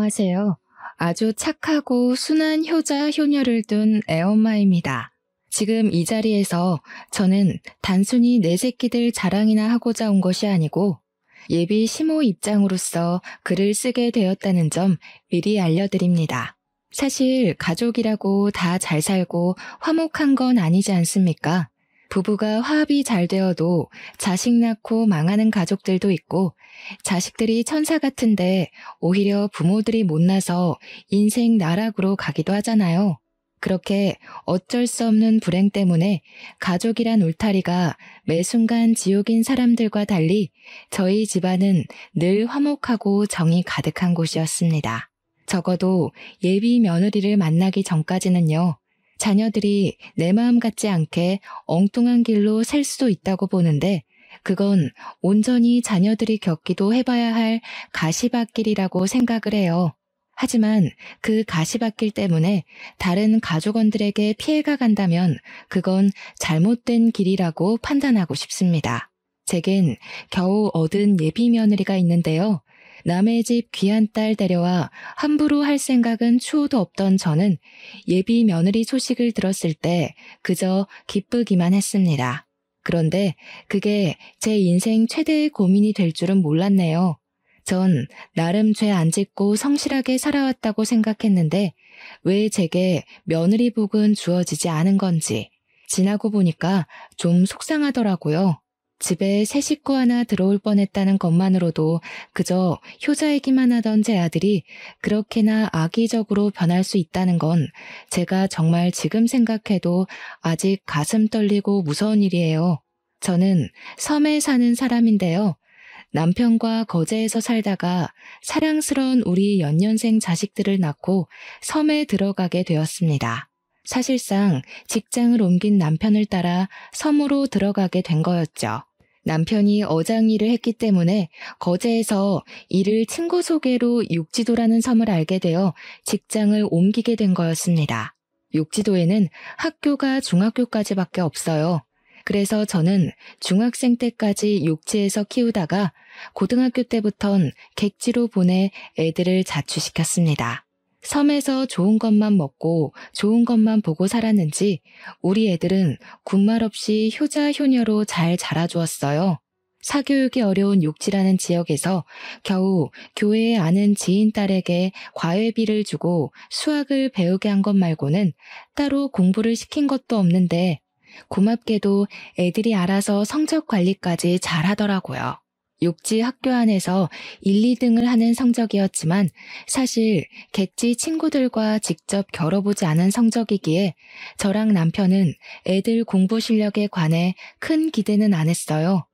안녕하세요. 아주 착하고 순한 효자, 효녀를 둔 애엄마입니다. 지금 이 자리에서 저는 단순히 내 새끼들 자랑이나 하고자 온 것이 아니고 예비 시모 입장으로서 글을 쓰게 되었다는 점 미리 알려드립니다. 사실 가족이라고 다 잘 살고 화목한 건 아니지 않습니까? 부부가 화합이 잘 되어도 자식 낳고 망하는 가족들도 있고, 자식들이 천사 같은데 오히려 부모들이 못나서 인생 나락으로 가기도 하잖아요. 그렇게 어쩔 수 없는 불행 때문에 가족이란 울타리가 매 순간 지옥인 사람들과 달리 저희 집안은 늘 화목하고 정이 가득한 곳이었습니다. 적어도 예비 며느리를 만나기 전까지는요. 자녀들이 내 마음 같지 않게 엉뚱한 길로 셀 수도 있다고 보는데, 그건 온전히 자녀들이 겪기도 해봐야 할 가시밭길이라고 생각을 해요. 하지만 그 가시밭길 때문에 다른 가족원들에게 피해가 간다면 그건 잘못된 길이라고 판단하고 싶습니다. 제겐 겨우 얻은 예비 며느리가 있는데요. 남의 집 귀한 딸 데려와 함부로 할 생각은 추호도 없던 저는 예비 며느리 소식을 들었을 때 그저 기쁘기만 했습니다. 그런데 그게 제 인생 최대의 고민이 될 줄은 몰랐네요. 전 나름 죄 안 짓고 성실하게 살아왔다고 생각했는데 왜 제게 며느리 복은 주어지지 않은 건지 지나고 보니까 좀 속상하더라고요. 집에 새 식구 하나 들어올 뻔했다는 것만으로도 그저 효자이기만 하던 제 아들이 그렇게나 악의적으로 변할 수 있다는 건 제가 정말 지금 생각해도 아직 가슴 떨리고 무서운 일이에요. 저는 섬에 사는 사람인데요. 남편과 거제에서 살다가 사랑스러운 우리 연년생 자식들을 낳고 섬에 들어가게 되었습니다. 사실상 직장을 옮긴 남편을 따라 섬으로 들어가게 된 거였죠. 남편이 어장 일을 했기 때문에 거제에서 이를 친구 소개로 육지도라는 섬을 알게 되어 직장을 옮기게 된 거였습니다. 육지도에는 학교가 중학교까지밖에 없어요. 그래서 저는 중학생 때까지 육지에서 키우다가 고등학교 때부턴 객지로 보내 애들을 자취시켰습니다. 섬에서 좋은 것만 먹고 좋은 것만 보고 살았는지 우리 애들은 군말 없이 효자 효녀로 잘 자라주었어요. 사교육이 어려운 육지라는 지역에서 겨우 교회에 아는 지인 딸에게 과외비를 주고 수학을 배우게 한 것 말고는 따로 공부를 시킨 것도 없는데 고맙게도 애들이 알아서 성적 관리까지 잘 하더라고요. 육지 학교 안에서 1, 2등을 하는 성적이었지만 사실 객지 친구들과 직접 겨뤄보지 않은 성적이기에 저랑 남편은 애들 공부 실력에 관해 큰 기대는 안 했어요.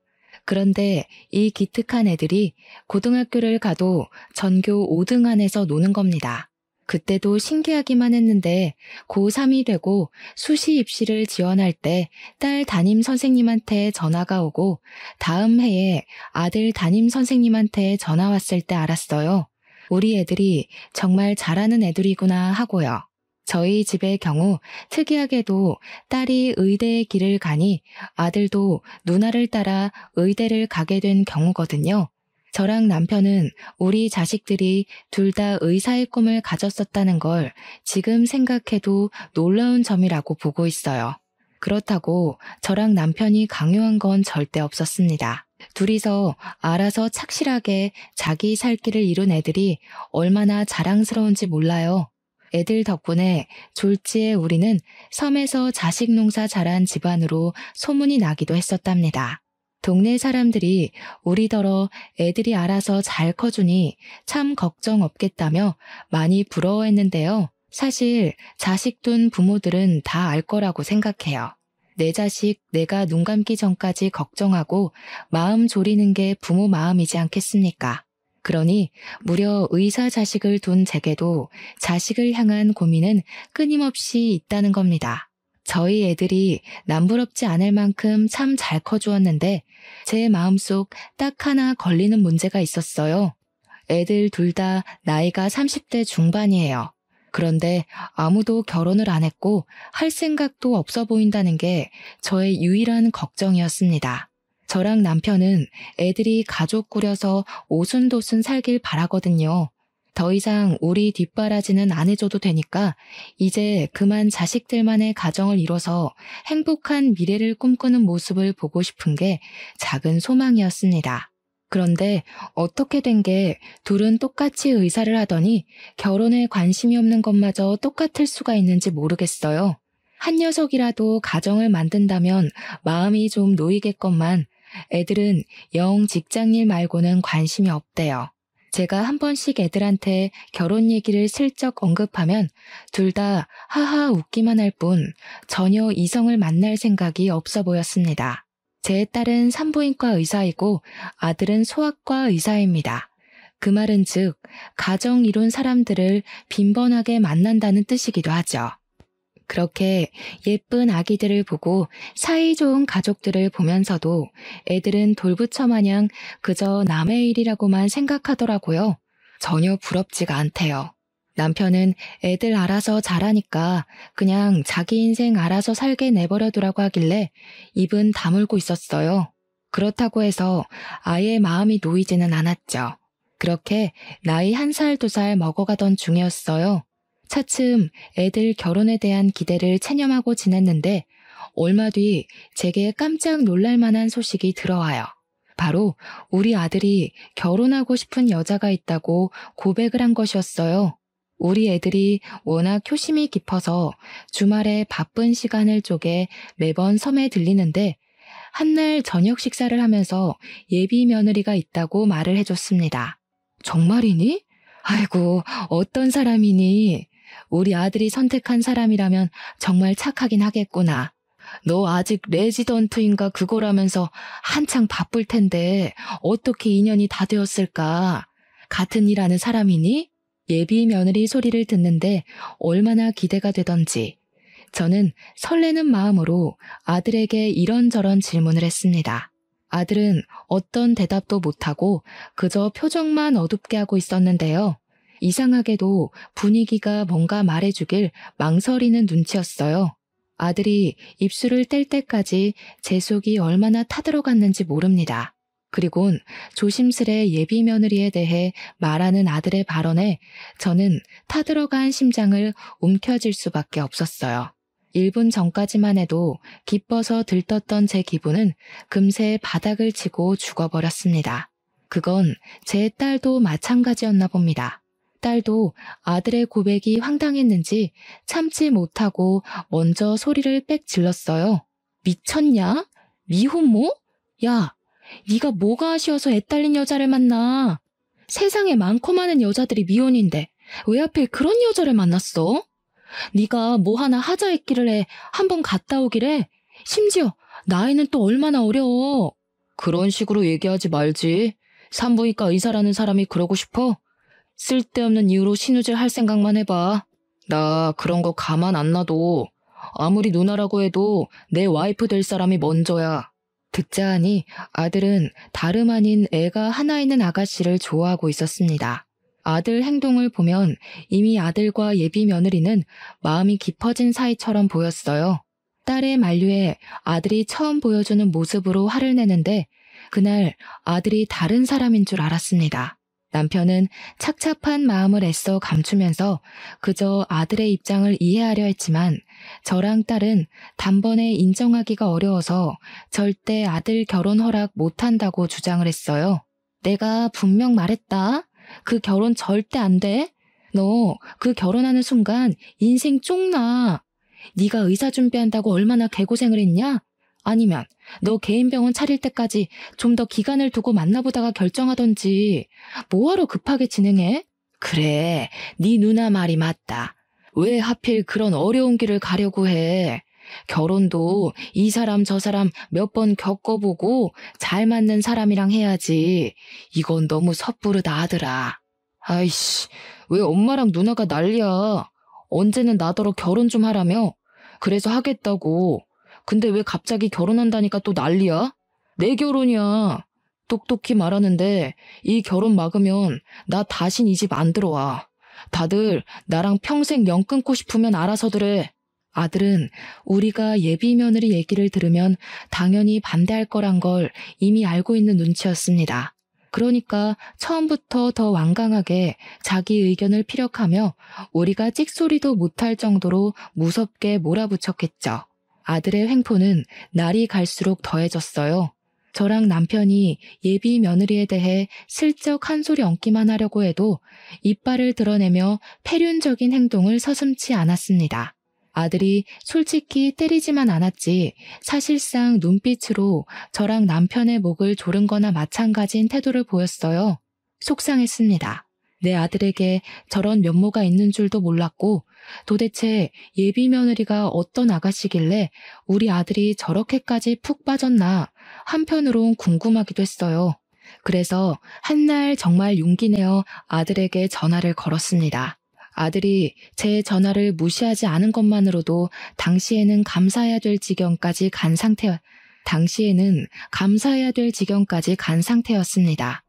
그런데 이 기특한 애들이 고등학교를 가도 전교 5등 안에서 노는 겁니다. 그때도 신기하기만 했는데 고3이 되고 수시 입시를 지원할 때 딸 담임 선생님한테 전화가 오고 다음 해에 아들 담임 선생님한테 전화 왔을 때 알았어요. 우리 애들이 정말 잘하는 애들이구나 하고요. 저희 집의 경우 특이하게도 딸이 의대의 길을 가니 아들도 누나를 따라 의대를 가게 된 경우거든요. 저랑 남편은 우리 자식들이 둘 다 의사의 꿈을 가졌었다는 걸 지금 생각해도 놀라운 점이라고 보고 있어요. 그렇다고 저랑 남편이 강요한 건 절대 없었습니다. 둘이서 알아서 착실하게 자기 살 길을 이룬 애들이 얼마나 자랑스러운지 몰라요. 애들 덕분에 졸지에 우리는 섬에서 자식 농사 잘한 집안으로 소문이 나기도 했었답니다. 동네 사람들이 우리더러 애들이 알아서 잘 커주니 참 걱정 없겠다며 많이 부러워했는데요. 사실 자식 둔 부모들은 다 알 거라고 생각해요. 내 자식 내가 눈 감기 전까지 걱정하고 마음 졸이는 게 부모 마음이지 않겠습니까? 그러니 무려 의사 자식을 둔 제게도 자식을 향한 고민은 끊임없이 있다는 겁니다. 저희 애들이 남부럽지 않을 만큼 참 잘 커주었는데 제 마음속 딱 하나 걸리는 문제가 있었어요. 애들 둘 다 나이가 30대 중반이에요. 그런데 아무도 결혼을 안 했고 할 생각도 없어 보인다는 게 저의 유일한 걱정이었습니다. 저랑 남편은 애들이 가족 꾸려서 오순도순 살길 바라거든요. 더 이상 우리 뒷바라지는 안 해줘도 되니까 이제 그만 자식들만의 가정을 이뤄서 행복한 미래를 꿈꾸는 모습을 보고 싶은 게 작은 소망이었습니다. 그런데 어떻게 된 게 둘은 똑같이 의사를 하더니 결혼에 관심이 없는 것마저 똑같을 수가 있는지 모르겠어요. 한 녀석이라도 가정을 만든다면 마음이 좀 놓이겠건만 애들은 영 직장일 말고는 관심이 없대요. 제가 한 번씩 애들한테 결혼 얘기를 슬쩍 언급하면 둘 다 하하 웃기만 할 뿐 전혀 이성을 만날 생각이 없어 보였습니다. 제 딸은 산부인과 의사이고 아들은 소아과 의사입니다. 그 말은 즉 가정 이룬 사람들을 빈번하게 만난다는 뜻이기도 하죠. 그렇게 예쁜 아기들을 보고 사이좋은 가족들을 보면서도 애들은 돌부처 마냥 그저 남의 일이라고만 생각하더라고요. 전혀 부럽지가 않대요. 남편은 애들 알아서 잘하니까 그냥 자기 인생 알아서 살게 내버려두라고 하길래 입은 다물고 있었어요. 그렇다고 해서 아예 마음이 놓이지는 않았죠. 그렇게 나이 1살, 2살 먹어가던 중이었어요. 차츰 애들 결혼에 대한 기대를 체념하고 지냈는데 얼마 뒤 제게 깜짝 놀랄 만한 소식이 들어와요. 바로 우리 아들이 결혼하고 싶은 여자가 있다고 고백을 한 것이었어요. 우리 애들이 워낙 효심이 깊어서 주말에 바쁜 시간을 쪼개 매번 섬에 들리는데 한날 저녁 식사를 하면서 예비 며느리가 있다고 말을 해줬습니다. 정말이니? 아이고, 어떤 사람이니? 우리 아들이 선택한 사람이라면 정말 착하긴 하겠구나. 너 아직 레지던트인가 그거라면서 한창 바쁠 텐데 어떻게 인연이 다 되었을까? 같은 일 하는 사람이니? 예비 며느리 소리를 듣는데 얼마나 기대가 되던지 저는 설레는 마음으로 아들에게 이런저런 질문을 했습니다. 아들은 어떤 대답도 못하고 그저 표정만 어둡게 하고 있었는데요. 이상하게도 분위기가 뭔가 말해주길 망설이는 눈치였어요. 아들이 입술을 뗄 때까지 제 속이 얼마나 타들어갔는지 모릅니다. 그리곤 조심스레 예비 며느리에 대해 말하는 아들의 발언에 저는 타들어간 심장을 움켜쥘 수밖에 없었어요. 1분 전까지만 해도 기뻐서 들떴던 제 기분은 금세 바닥을 치고 죽어버렸습니다. 그건 제 딸도 마찬가지였나 봅니다. 딸도 아들의 고백이 황당했는지 참지 못하고 먼저 소리를 빽 질렀어요. 미쳤냐? 미혼모? 야, 네가 뭐가 아쉬워서 애 딸린 여자를 만나? 세상에 많고 많은 여자들이 미혼인데 왜 하필 그런 여자를 만났어? 네가 뭐 하나 하자 했기를 한번 갔다 오기래. 심지어 나이는 또 얼마나 어려워. 그런 식으로 얘기하지 말지. 산부인과 의사라는 사람이 그러고 싶어? 쓸데없는 이유로 신우질 할 생각만 해봐. 나 그런 거 가만 안 놔둬. 아무리 누나라고 해도 내 와이프 될 사람이 먼저야. 듣자 하니 아들은 다름 아닌 애가 하나 있는 아가씨를 좋아하고 있었습니다. 아들 행동을 보면 이미 아들과 예비 며느리는 마음이 깊어진 사이처럼 보였어요. 딸의 만류에 아들이 처음 보여주는 모습으로 화를 내는데 그날 아들이 다른 사람인 줄 알았습니다. 남편은 착잡한 마음을 애써 감추면서 그저 아들의 입장을 이해하려 했지만 저랑 딸은 단번에 인정하기가 어려워서 절대 아들 결혼 허락 못한다고 주장을 했어요. 내가 분명 말했다. 그 결혼 절대 안 돼. 너 그 결혼하는 순간 인생 쪽나. 네가 의사 준비한다고 얼마나 개고생을 했냐? 아니면 너 개인 병원 차릴 때까지 좀 더 기간을 두고 만나보다가 결정하던지 뭐하러 급하게 진행해? 그래, 네 누나 말이 맞다. 왜 하필 그런 어려운 길을 가려고 해? 결혼도 이 사람 저 사람 몇 번 겪어보고 잘 맞는 사람이랑 해야지. 이건 너무 섣부르다 하더라. 아이씨, 왜 엄마랑 누나가 난리야. 언제는 나더러 결혼 좀 하라며? 그래서 하겠다고. 근데 왜 갑자기 결혼한다니까 또 난리야? 내 결혼이야. 똑똑히 말하는데 이 결혼 막으면 나 다신 이 집 안 들어와. 다들 나랑 평생 연 끊고 싶으면 알아서들 해. 아들은 우리가 예비 며느리 얘기를 들으면 당연히 반대할 거란 걸 이미 알고 있는 눈치였습니다. 그러니까 처음부터 더 완강하게 자기 의견을 피력하며 우리가 찍소리도 못할 정도로 무섭게 몰아붙였겠죠. 아들의 횡포는 날이 갈수록 더해졌어요. 저랑 남편이 예비 며느리에 대해 슬쩍 한 소리 얹기만 하려고 해도 이빨을 드러내며 패륜적인 행동을 서슴지 않았습니다. 아들이 솔직히 때리지만 않았지 사실상 눈빛으로 저랑 남편의 목을 조른 거나 마찬가지인 태도를 보였어요. 속상했습니다. 내 아들에게 저런 면모가 있는 줄도 몰랐고 도대체 예비 며느리가 어떤 아가씨길래 우리 아들이 저렇게까지 푹 빠졌나 한편으론 궁금하기도 했어요. 그래서 한날 정말 용기 내어 아들에게 전화를 걸었습니다. 아들이 제 전화를 무시하지 않은 것만으로도 당시에는 감사해야 될 지경까지 간 상태였습니다.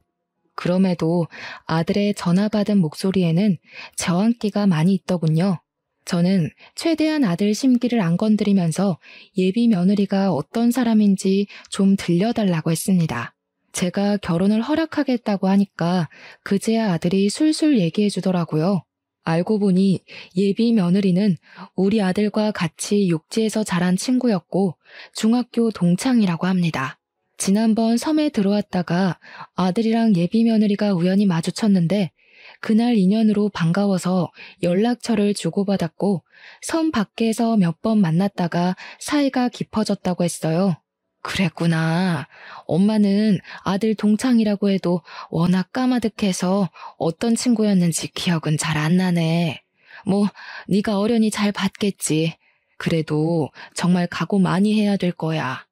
그럼에도 아들의 전화 받은 목소리에는 저항기가 많이 있더군요. 저는 최대한 아들 심기를 안 건드리면서 예비 며느리가 어떤 사람인지 좀 들려달라고 했습니다. 제가 결혼을 허락하겠다고 하니까 그제야 아들이 술술 얘기해 주더라고요. 알고 보니 예비 며느리는 우리 아들과 같이 육지에서 자란 친구였고 중학교 동창이라고 합니다. 지난번 섬에 들어왔다가 아들이랑 예비 며느리가 우연히 마주쳤는데 그날 인연으로 반가워서 연락처를 주고받았고 섬 밖에서 몇 번 만났다가 사이가 깊어졌다고 했어요. 그랬구나. 엄마는 아들 동창이라고 해도 워낙 까마득해서 어떤 친구였는지 기억은 잘 안 나네. 뭐 네가 어련히 잘 봤겠지. 그래도 정말 각오 많이 해야 될 거야.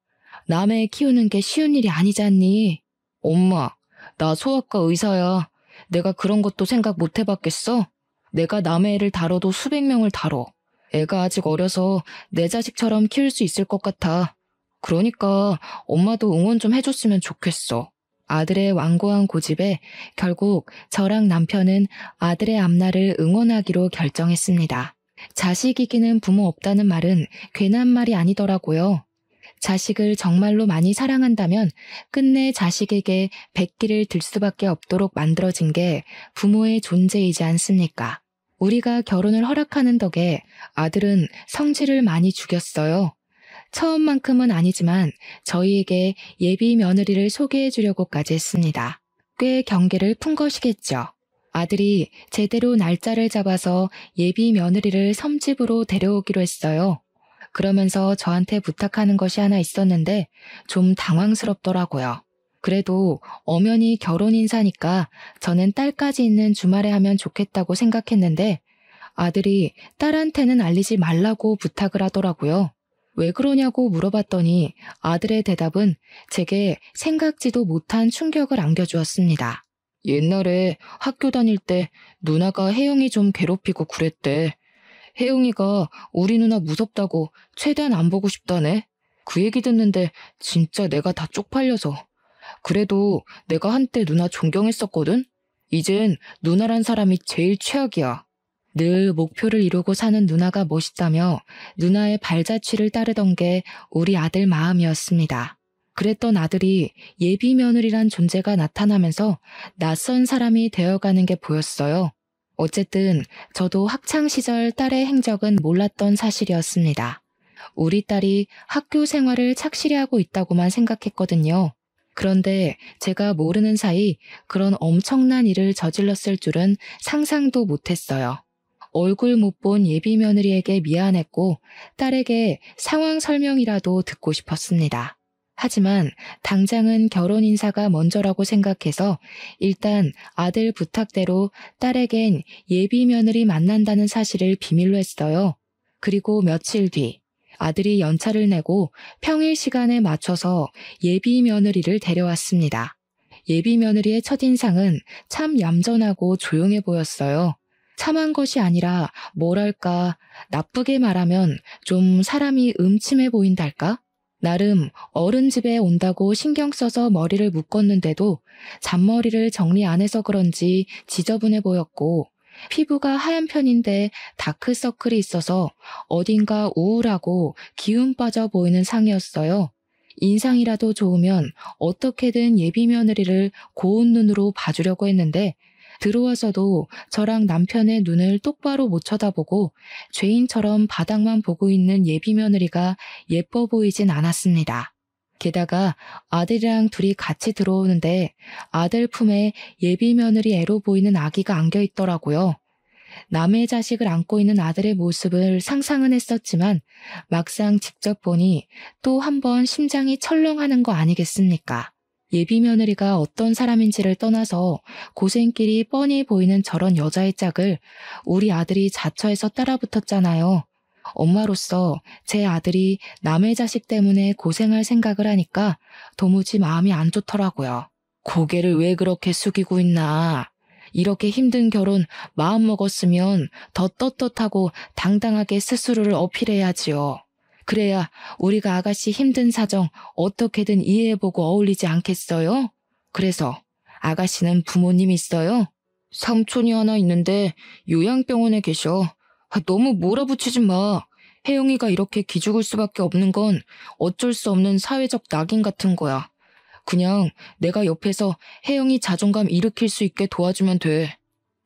남애 키우는 게 쉬운 일이 아니잖니. 엄마, 나 소아과 의사야. 내가 그런 것도 생각 못 해봤겠어? 내가 남의 애를 다뤄도 수백 명을 다뤄. 애가 아직 어려서 내 자식처럼 키울 수 있을 것 같아. 그러니까 엄마도 응원 좀 해줬으면 좋겠어. 아들의 완고한 고집에 결국 저랑 남편은 아들의 앞날을 응원하기로 결정했습니다. 자식 이기는 부모 없다는 말은 괜한 말이 아니더라고요. 자식을 정말로 많이 사랑한다면 끝내 자식에게 백기를 들 수밖에 없도록 만들어진 게 부모의 존재이지 않습니까? 우리가 결혼을 허락하는 덕에 아들은 성질을 많이 죽였어요. 처음만큼은 아니지만 저희에게 예비 며느리를 소개해 주려고까지 했습니다. 꽤 경계를 푼 것이겠죠. 아들이 제대로 날짜를 잡아서 예비 며느리를 섬집으로 데려오기로 했어요. 그러면서 저한테 부탁하는 것이 하나 있었는데 좀 당황스럽더라고요. 그래도 엄연히 결혼 인사니까 저는 딸까지 있는 주말에 하면 좋겠다고 생각했는데 아들이 딸한테는 알리지 말라고 부탁을 하더라고요. 왜 그러냐고 물어봤더니 아들의 대답은 제게 생각지도 못한 충격을 안겨주었습니다. 옛날에 학교 다닐 때 누나가 혜영이 좀 괴롭히고 그랬대. 혜영이가 우리 누나 무섭다고 최대한 안 보고 싶다네. 그 얘기 듣는데 진짜 내가 다 쪽팔려서. 그래도 내가 한때 누나 존경했었거든? 이젠 누나란 사람이 제일 최악이야. 늘 목표를 이루고 사는 누나가 멋있다며 누나의 발자취를 따르던 게 우리 아들 마음이었습니다. 그랬던 아들이 예비 며느리란 존재가 나타나면서 낯선 사람이 되어가는 게 보였어요. 어쨌든 저도 학창시절 딸의 행적은 몰랐던 사실이었습니다. 우리 딸이 학교 생활을 착실히 하고 있다고만 생각했거든요. 그런데 제가 모르는 사이 그런 엄청난 일을 저질렀을 줄은 상상도 못했어요. 얼굴 못 본 예비 며느리에게 미안했고 딸에게 상황 설명이라도 듣고 싶었습니다. 하지만 당장은 결혼 인사가 먼저라고 생각해서 일단 아들 부탁대로 딸에겐 예비 며느리 만난다는 사실을 비밀로 했어요. 그리고 며칠 뒤 아들이 연차를 내고 평일 시간에 맞춰서 예비 며느리를 데려왔습니다. 예비 며느리의 첫인상은 참 얌전하고 조용해 보였어요. 참한 것이 아니라 뭐랄까 나쁘게 말하면 좀 사람이 음침해 보인달까? 나름 어른 집에 온다고 신경 써서 머리를 묶었는데도 잔머리를 정리 안 해서 그런지 지저분해 보였고 피부가 하얀 편인데 다크서클이 있어서 어딘가 우울하고 기운 빠져 보이는 상이었어요. 인상이라도 좋으면 어떻게든 예비 며느리를 고운 눈으로 봐주려고 했는데 들어와서도 저랑 남편의 눈을 똑바로 못 쳐다보고 죄인처럼 바닥만 보고 있는 예비 며느리가 예뻐 보이진 않았습니다. 게다가 아들이랑 둘이 같이 들어오는데 아들 품에 예비 며느리 애로 보이는 아기가 안겨 있더라고요. 남의 자식을 안고 있는 아들의 모습을 상상은 했었지만 막상 직접 보니 또 한 번 심장이 철렁하는 거 아니겠습니까? 예비 며느리가 어떤 사람인지를 떠나서 고생길이 뻔히 보이는 저런 여자의 짝을 우리 아들이 자처해서 따라붙었잖아요. 엄마로서 제 아들이 남의 자식 때문에 고생할 생각을 하니까 도무지 마음이 안 좋더라고요. 고개를 왜 그렇게 숙이고 있나. 이렇게 힘든 결혼 마음먹었으면 더 떳떳하고 당당하게 스스로를 어필해야지요. 그래야 우리가 아가씨 힘든 사정 어떻게든 이해해보고 어울리지 않겠어요? 그래서 아가씨는 부모님 있어요? 삼촌이 하나 있는데 요양병원에 계셔. 너무 몰아붙이지 마. 혜영이가 이렇게 기죽을 수밖에 없는 건 어쩔 수 없는 사회적 낙인 같은 거야. 그냥 내가 옆에서 혜영이 자존감 일으킬 수 있게 도와주면 돼.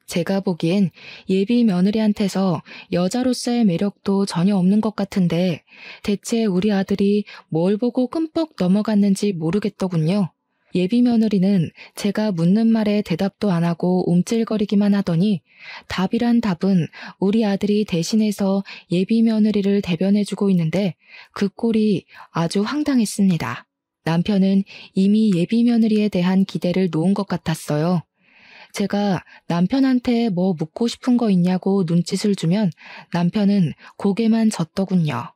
제가 보기엔 예비 며느리한테서 여자로서의 매력도 전혀 없는 것 같은데 대체 우리 아들이 뭘 보고 끔뻑 넘어갔는지 모르겠더군요. 예비 며느리는 제가 묻는 말에 대답도 안 하고 움찔거리기만 하더니 답이란 답은 우리 아들이 대신해서 예비 며느리를 대변해주고 있는데 그 꼴이 아주 황당했습니다. 남편은 이미 예비 며느리에 대한 기대를 놓은 것 같았어요. 제가 남편한테 뭐 묻고 싶은 거 있냐고 눈짓을 주면 남편은 고개만 젓더군요.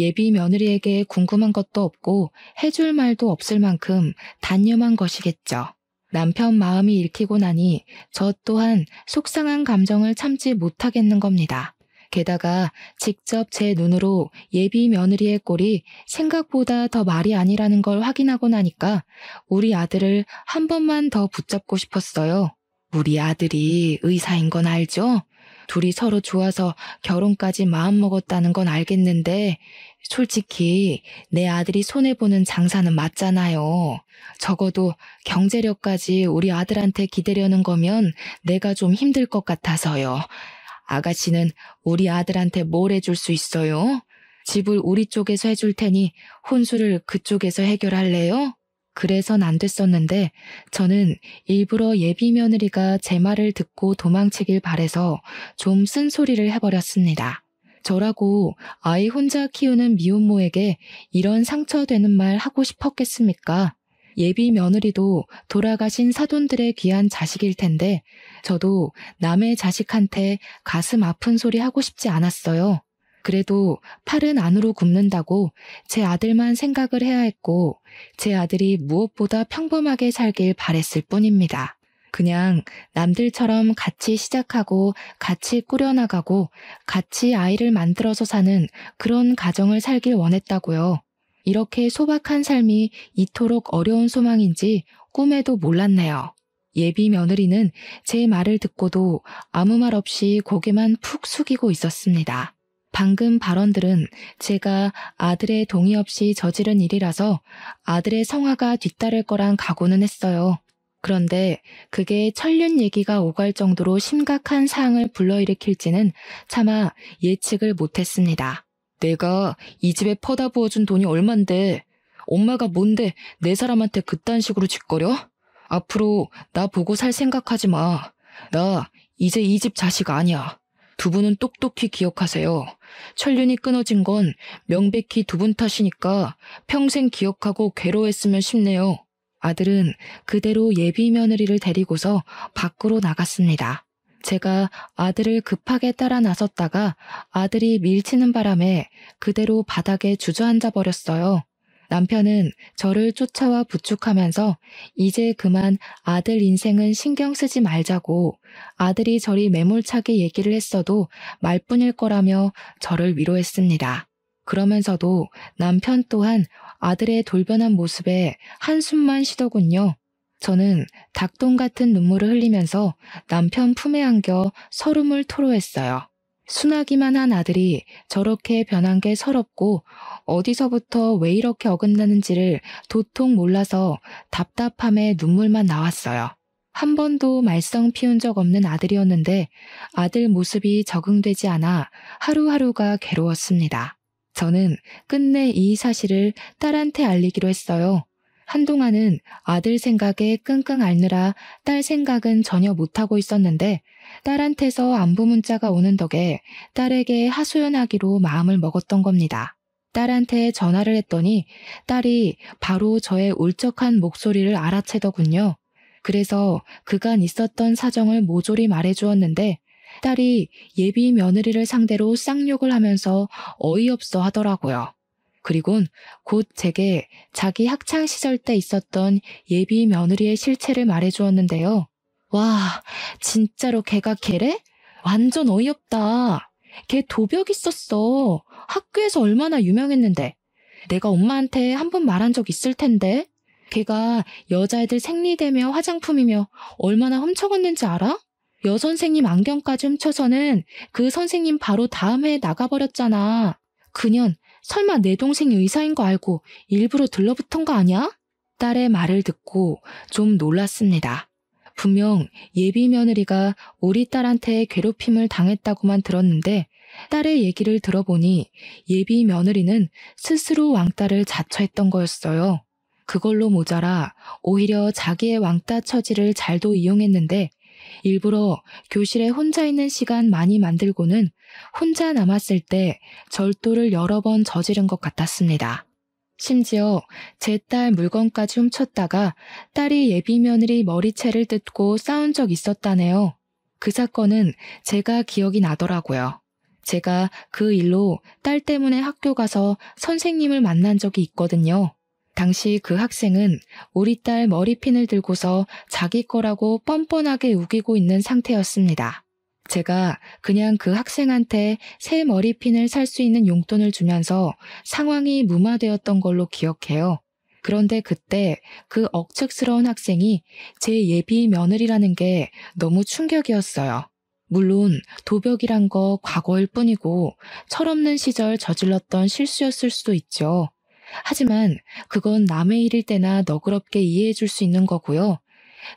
예비 며느리에게 궁금한 것도 없고 해줄 말도 없을 만큼 단념한 것이겠죠. 남편 마음이 읽히고 나니 저 또한 속상한 감정을 참지 못하겠는 겁니다. 게다가 직접 제 눈으로 예비 며느리의 꼴이 생각보다 더 말이 아니라는 걸 확인하고 나니까 우리 아들을 한 번만 더 붙잡고 싶었어요. 우리 아들이 의사인 건 알죠? 둘이 서로 좋아서 결혼까지 마음먹었다는 건 알겠는데 솔직히 내 아들이 손해보는 장사는 맞잖아요. 적어도 경제력까지 우리 아들한테 기대려는 거면 내가 좀 힘들 것 같아서요. 아가씨는 우리 아들한테 뭘 해줄 수 있어요? 집을 우리 쪽에서 해줄 테니 혼수를 그쪽에서 해결할래요? 그래선 안 됐었는데 저는 일부러 예비 며느리가 제 말을 듣고 도망치길 바래서 좀 쓴소리를 해버렸습니다. 저라고 아이 혼자 키우는 미혼모에게 이런 상처되는 말 하고 싶었겠습니까? 예비 며느리도 돌아가신 사돈들의 귀한 자식일 텐데 저도 남의 자식한테 가슴 아픈 소리 하고 싶지 않았어요. 그래도 팔은 안으로 굽는다고 제 아들만 생각을 해야 했고 제 아들이 무엇보다 평범하게 살길 바랬을 뿐입니다. 그냥 남들처럼 같이 시작하고 같이 꾸려나가고 같이 아이를 만들어서 사는 그런 가정을 살길 원했다고요. 이렇게 소박한 삶이 이토록 어려운 소망인지 꿈에도 몰랐네요. 예비 며느리는 제 말을 듣고도 아무 말 없이 고개만 푹 숙이고 있었습니다. 방금 발언들은 제가 아들의 동의 없이 저지른 일이라서 아들의 성화가 뒤따를 거란 각오는 했어요. 그런데 그게 천륜 얘기가 오갈 정도로 심각한 사항을 불러일으킬지는 차마 예측을 못했습니다. 내가 이 집에 퍼다 부어준 돈이 얼만데 엄마가 뭔데 내 사람한테 그딴 식으로 짓거려? 앞으로 나 보고 살 생각하지 마. 나 이제 이 집 자식 아니야. 두 분은 똑똑히 기억하세요. 천륜이 끊어진 건 명백히 두 분 탓이니까 평생 기억하고 괴로워했으면 싶네요. 아들은 그대로 예비 며느리를 데리고서 밖으로 나갔습니다. 제가 아들을 급하게 따라 나섰다가 아들이 밀치는 바람에 그대로 바닥에 주저앉아 버렸어요. 남편은 저를 쫓아와 부축하면서 이제 그만 아들 인생은 신경 쓰지 말자고 아들이 저리 매몰차게 얘기를 했어도 말뿐일 거라며 저를 위로했습니다. 그러면서도 남편 또한 아들의 돌변한 모습에 한숨만 쉬더군요. 저는 닭똥 같은 눈물을 흘리면서 남편 품에 안겨 서름을 토로했어요. 순하기만 한 아들이 저렇게 변한 게 서럽고 어디서부터 왜 이렇게 어긋나는지를 도통 몰라서 답답함에 눈물만 나왔어요. 한 번도 말썽 피운 적 없는 아들이었는데 아들 모습이 적응되지 않아 하루하루가 괴로웠습니다. 저는 끝내 이 사실을 딸한테 알리기로 했어요. 한동안은 아들 생각에 끙끙 앓느라 딸 생각은 전혀 못하고 있었는데 딸한테서 안부 문자가 오는 덕에 딸에게 하소연하기로 마음을 먹었던 겁니다. 딸한테 전화를 했더니 딸이 바로 저의 울적한 목소리를 알아채더군요. 그래서 그간 있었던 사정을 모조리 말해주었는데 딸이 예비 며느리를 상대로 쌍욕을 하면서 어이없어 하더라고요. 그리곤 곧 제게 자기 학창시절 때 있었던 예비 며느리의 실체를 말해주었는데요. 와, 진짜로 걔가 걔래? 완전 어이없다. 걔 도벽 있었어. 학교에서 얼마나 유명했는데. 내가 엄마한테 한 번 말한 적 있을 텐데. 걔가 여자애들 생리대며 화장품이며 얼마나 훔쳐갔는지 알아? 여선생님 안경까지 훔쳐서는 그 선생님 바로 다음 해에 나가버렸잖아. 그년 설마 내 동생이 의사인 거 알고 일부러 들러붙은 거 아니야? 딸의 말을 듣고 좀 놀랐습니다. 분명 예비 며느리가 우리 딸한테 괴롭힘을 당했다고만 들었는데 딸의 얘기를 들어보니 예비 며느리는 스스로 왕따를 자처했던 거였어요. 그걸로 모자라 오히려 자기의 왕따 처지를 잘도 이용했는데 일부러 교실에 혼자 있는 시간 많이 만들고는 혼자 남았을 때 절도를 여러 번 저지른 것 같았습니다. 심지어 제 딸 물건까지 훔쳤다가 딸이 예비 며느리 머리채를 뜯고 싸운 적 있었다네요. 그 사건은 제가 기억이 나더라고요. 제가 그 일로 딸 때문에 학교 가서 선생님을 만난 적이 있거든요. 당시 그 학생은 우리 딸 머리핀을 들고서 자기 거라고 뻔뻔하게 우기고 있는 상태였습니다. 제가 그냥 그 학생한테 새 머리핀을 살 수 있는 용돈을 주면서 상황이 무마되었던 걸로 기억해요. 그런데 그때 그 억측스러운 학생이 제 예비 며느리라는 게 너무 충격이었어요. 물론 도벽이란 거 과거일 뿐이고 철없는 시절 저질렀던 실수였을 수도 있죠. 하지만 그건 남의 일일 때나 너그럽게 이해해 줄 수 있는 거고요.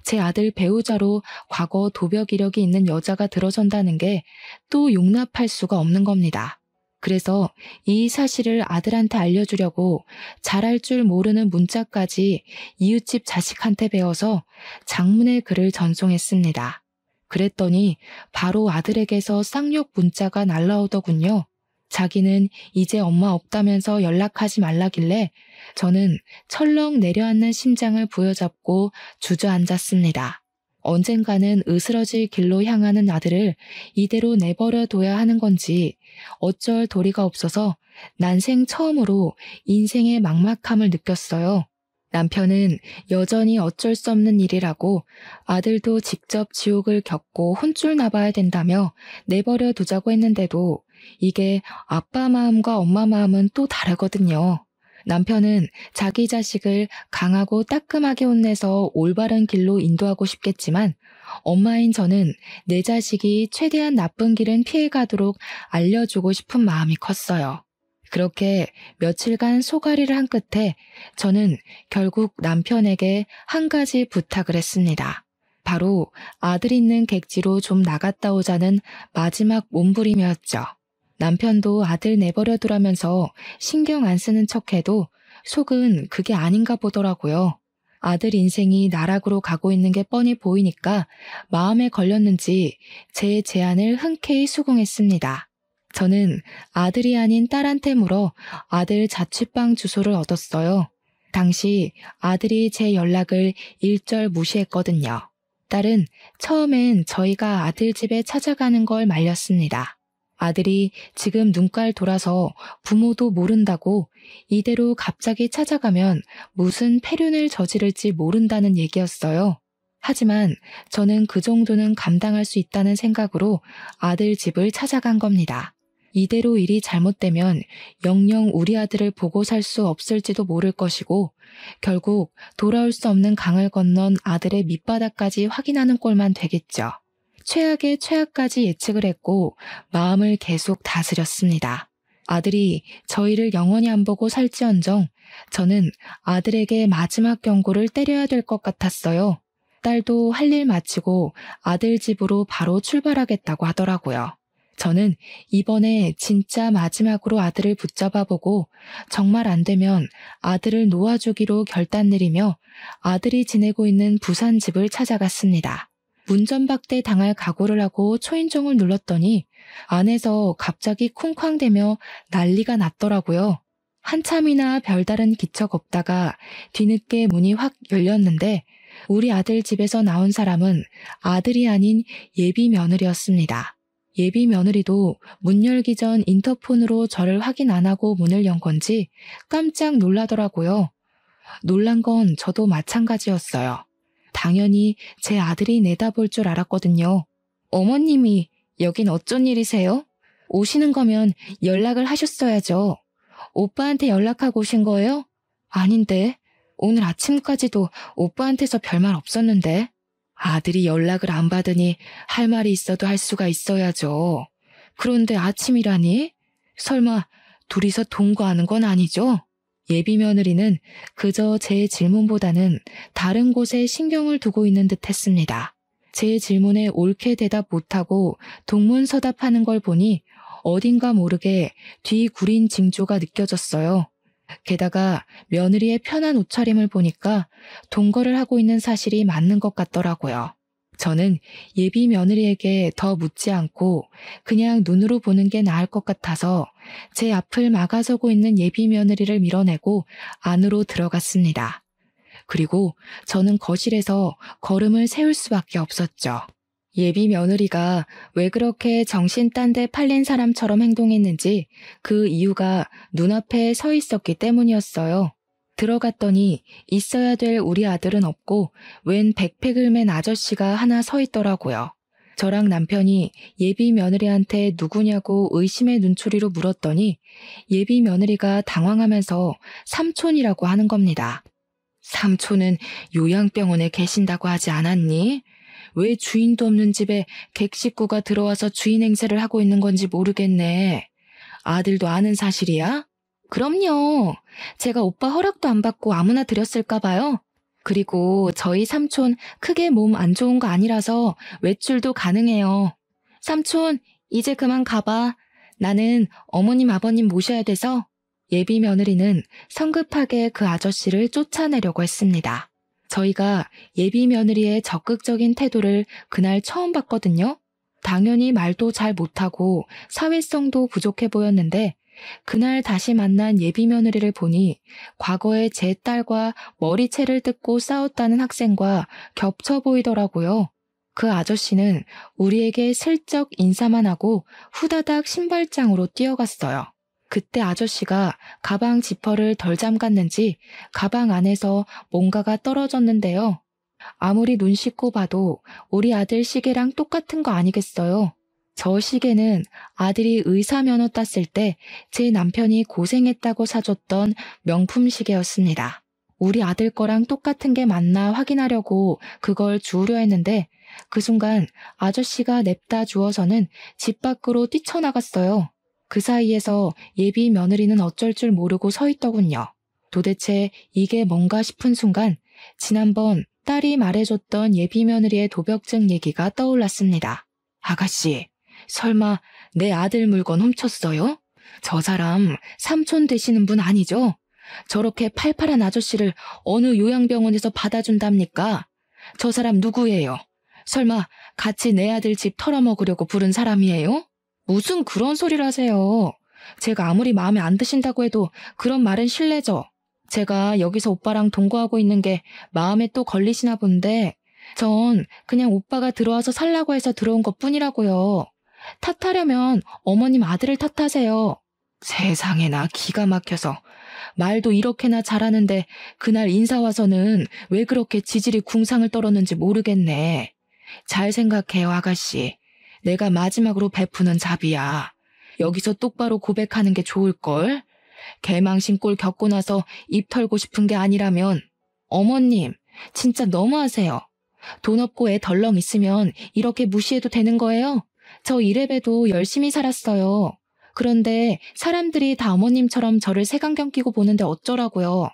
제 아들 배우자로 과거 도벽 이력이 있는 여자가 들어선다는 게 또 용납할 수가 없는 겁니다. 그래서 이 사실을 아들한테 알려주려고 잘할 줄 모르는 문자까지 이웃집 자식한테 배워서 장문의 글을 전송했습니다. 그랬더니 바로 아들에게서 쌍욕 문자가 날라오더군요. 자기는 이제 엄마 없다면서 연락하지 말라길래 저는 철렁 내려앉는 심장을 부여잡고 주저앉았습니다. 언젠가는 으스러질 길로 향하는 아들을 이대로 내버려 둬야 하는 건지 어쩔 도리가 없어서 난생 처음으로 인생의 막막함을 느꼈어요. 남편은 여전히 어쩔 수 없는 일이라고 아들도 직접 지옥을 겪고 혼쭐 나봐야 된다며 내버려 두자고 했는데도 이게 아빠 마음과 엄마 마음은 또 다르거든요. 남편은 자기 자식을 강하고 따끔하게 혼내서 올바른 길로 인도하고 싶겠지만 엄마인 저는 내 자식이 최대한 나쁜 길은 피해가도록 알려주고 싶은 마음이 컸어요. 그렇게 며칠간 소가리를 한 끝에 저는 결국 남편에게 한 가지 부탁을 했습니다. 바로 아들 있는 객지로 좀 나갔다 오자는 마지막 몸부림이었죠. 남편도 아들 내버려 두라면서 신경 안 쓰는 척해도 속은 그게 아닌가 보더라고요. 아들 인생이 나락으로 가고 있는 게 뻔히 보이니까 마음에 걸렸는지 제 제안을 흔쾌히 수긍했습니다. 저는 아들이 아닌 딸한테 물어 아들 자취방 주소를 얻었어요. 당시 아들이 제 연락을 일절 무시했거든요. 딸은 처음엔 저희가 아들 집에 찾아가는 걸 말렸습니다. 아들이 지금 눈깔 돌아서 부모도 모른다고 이대로 갑자기 찾아가면 무슨 폐륜을 저지를지 모른다는 얘기였어요. 하지만 저는 그 정도는 감당할 수 있다는 생각으로 아들 집을 찾아간 겁니다. 이대로 일이 잘못되면 영영 우리 아들을 보고 살 수 없을지도 모를 것이고 결국 돌아올 수 없는 강을 건넌 아들의 밑바닥까지 확인하는 꼴만 되겠죠. 최악의 최악까지 예측을 했고 마음을 계속 다스렸습니다. 아들이 저희를 영원히 안 보고 살지언정 저는 아들에게 마지막 경고를 때려야 될 것 같았어요. 딸도 할 일 마치고 아들 집으로 바로 출발하겠다고 하더라고요. 저는 이번에 진짜 마지막으로 아들을 붙잡아 보고 정말 안 되면 아들을 놓아주기로 결단 내리며 아들이 지내고 있는 부산 집을 찾아갔습니다. 문전박대 당할 각오를 하고 초인종을 눌렀더니 안에서 갑자기 쿵쾅대며 난리가 났더라고요. 한참이나 별다른 기척 없다가 뒤늦게 문이 확 열렸는데 우리 아들 집에서 나온 사람은 아들이 아닌 예비 며느리였습니다. 예비 며느리도 문 열기 전 인터폰으로 저를 확인 안 하고 문을 연 건지 깜짝 놀라더라고요. 놀란 건 저도 마찬가지였어요. 당연히 제 아들이 내다볼 줄 알았거든요. 어머님이 여긴 어쩐 일이세요? 오시는 거면 연락을 하셨어야죠. 오빠한테 연락하고 오신 거예요? 아닌데. 오늘 아침까지도 오빠한테서 별말 없었는데. 아들이 연락을 안 받으니 할 말이 있어도 할 수가 있어야죠. 그런데 아침이라니? 설마 둘이서 동거하는 건 아니죠? 예비 며느리는 그저 제 질문보다는 다른 곳에 신경을 두고 있는 듯 했습니다. 제 질문에 옳게 대답 못하고 동문서답하는 걸 보니 어딘가 모르게 뒤 구린 징조가 느껴졌어요. 게다가 며느리의 편한 옷차림을 보니까 동거를 하고 있는 사실이 맞는 것 같더라고요. 저는 예비 며느리에게 더 묻지 않고 그냥 눈으로 보는 게 나을 것 같아서 제 앞을 막아서고 있는 예비 며느리를 밀어내고 안으로 들어갔습니다. 그리고 저는 거실에서 걸음을 세울 수밖에 없었죠. 예비 며느리가 왜 그렇게 정신 딴 데 팔린 사람처럼 행동했는지 그 이유가 눈앞에 서 있었기 때문이었어요. 들어갔더니 있어야 될 우리 아들은 없고 웬 백팩을 맨 아저씨가 하나 서 있더라고요. 저랑 남편이 예비 며느리한테 누구냐고 의심의 눈초리로 물었더니 예비 며느리가 당황하면서 삼촌이라고 하는 겁니다. 삼촌은 요양병원에 계신다고 하지 않았니? 왜 주인도 없는 집에 객식구가 들어와서 주인 행세를 하고 있는 건지 모르겠네. 아들도 아는 사실이야? 그럼요. 제가 오빠 허락도 안 받고 아무나 드렸을까 봐요. 그리고 저희 삼촌 크게 몸 안 좋은 거 아니라서 외출도 가능해요. 삼촌, 이제 그만 가봐. 나는 어머님 아버님 모셔야 돼서. 예비 며느리는 성급하게 그 아저씨를 쫓아내려고 했습니다. 저희가 예비 며느리의 적극적인 태도를 그날 처음 봤거든요. 당연히 말도 잘 못하고 사회성도 부족해 보였는데 그날 다시 만난 예비 며느리를 보니 과거에 제 딸과 머리채를 뜯고 싸웠다는 학생과 겹쳐 보이더라고요. 그 아저씨는 우리에게 슬쩍 인사만 하고 후다닥 신발장으로 뛰어갔어요. 그때 아저씨가 가방 지퍼를 덜 잠갔는지 가방 안에서 뭔가가 떨어졌는데요. 아무리 눈 씻고 봐도 우리 아들 시계랑 똑같은 거 아니겠어요? 저 시계는 아들이 의사 면허 땄을 때 제 남편이 고생했다고 사줬던 명품 시계였습니다. 우리 아들 거랑 똑같은 게 맞나 확인하려고 그걸 주우려 했는데 그 순간 아저씨가 냅다 주워서는 집 밖으로 뛰쳐나갔어요. 그 사이에서 예비 며느리는 어쩔 줄 모르고 서 있더군요. 도대체 이게 뭔가 싶은 순간 지난번 딸이 말해줬던 예비 며느리의 도벽증 얘기가 떠올랐습니다. 아가씨, 설마 내 아들 물건 훔쳤어요? 저 사람 삼촌 되시는 분 아니죠? 저렇게 팔팔한 아저씨를 어느 요양병원에서 받아준답니까? 저 사람 누구예요? 설마 같이 내 아들 집 털어먹으려고 부른 사람이에요? 무슨 그런 소리를 하세요. 제가 아무리 마음에 안 드신다고 해도 그런 말은 실례죠. 제가 여기서 오빠랑 동거하고 있는 게 마음에 또 걸리시나 본데 전 그냥 오빠가 들어와서 살라고 해서 들어온 것뿐이라고요. 탓하려면 어머님 아들을 탓하세요. 세상에나 기가 막혀서 말도 이렇게나 잘하는데 그날 인사 와서는 왜 그렇게 지질이 궁상을 떨었는지 모르겠네. 잘 생각해요, 아가씨. 내가 마지막으로 베푸는 잡이야. 여기서 똑바로 고백하는 게 좋을걸? 개망신 꼴 겪고 나서 입 털고 싶은 게 아니라면 어머님, 진짜 너무하세요. 돈 없고 애 덜렁 있으면 이렇게 무시해도 되는 거예요? 저 이래봬도 열심히 살았어요. 그런데 사람들이 다 어머님처럼 저를 색안경 끼고 보는데 어쩌라고요?